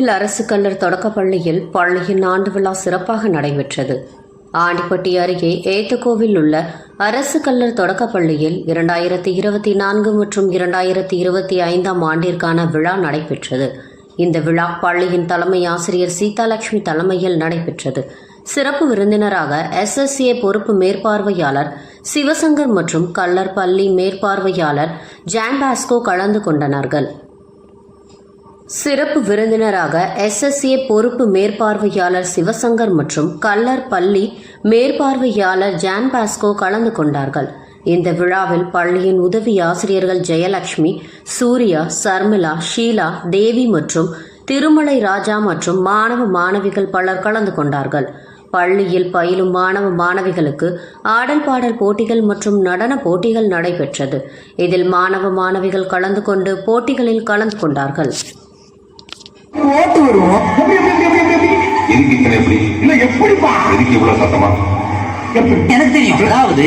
ஏத்தகோவில் அரசு கல்லர் தொடக்கப்பள்ளியில் பள்ளியின் ஆண்டு விழா சிறப்பாக நடைபெற்றது. ஆண்டிப்பட்டி அருகே ஏத்தகோவில் உள்ள அரசு கல்லர் தொடக்கப்பள்ளியில் 2024 மற்றும் 2025 ஆண்டிற்கான விழா நடைபெற்றது. இந்த விழா பள்ளியின் தலைமை ஆசிரியர் சீதாலட்சுமி தலைமையில் நடைபெற்றது. சிறப்பு விருந்தினராக SSA பொறுப்பு மேற்பார்வையாளர் சிவசங்கர் மற்றும் கல்லர் பள்ளி மேற்பார்வையாளர் ஜான்பாஸ்கோ கலந்து கொண்டனர். சிறப்பு விருந்தினராக SSA பொறுப்பு மேற்பார்வையாளர் சிவசங்கர் மற்றும் கல்லர் பள்ளி மேற்பார்வையாளர் ஜான்பாஸ்கோ கலந்து கொண்டார்கள். இந்த விழாவில் பள்ளியின் உதவி ஆசிரியர்கள் ஜெயலட்சுமி, சூர்யா, சர்மிளா, ஷீலா, தேவி மற்றும் திருமலை ராஜா மற்றும் மாணவ மாணவிகள் பலர் கலந்து கொண்டார்கள். பள்ளியில் பயிலும் மாணவ மாணவிகளுக்கு ஆடல் பாடல் போட்டிகள் மற்றும் நடன போட்டிகள் நடைபெற்றது. இதில் மாணவ மாணவிகள் கலந்து கொண்டு போட்டிகளில் கலந்து கொண்டார்கள். எனக்கு தெரியும். அதாவது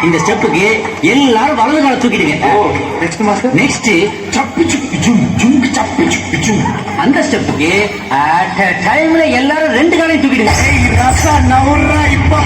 இந்த ஸ்டெப்புக்கு எல்லாரும் வலது கால தூக்கிடுங்க. நெக்ஸ்ட் அந்த ஸ்டெப்புக்கு அட் டைம்ல எல்லாரும் ரெண்டு காலையும் தூக்கிடுங்க. இப்ப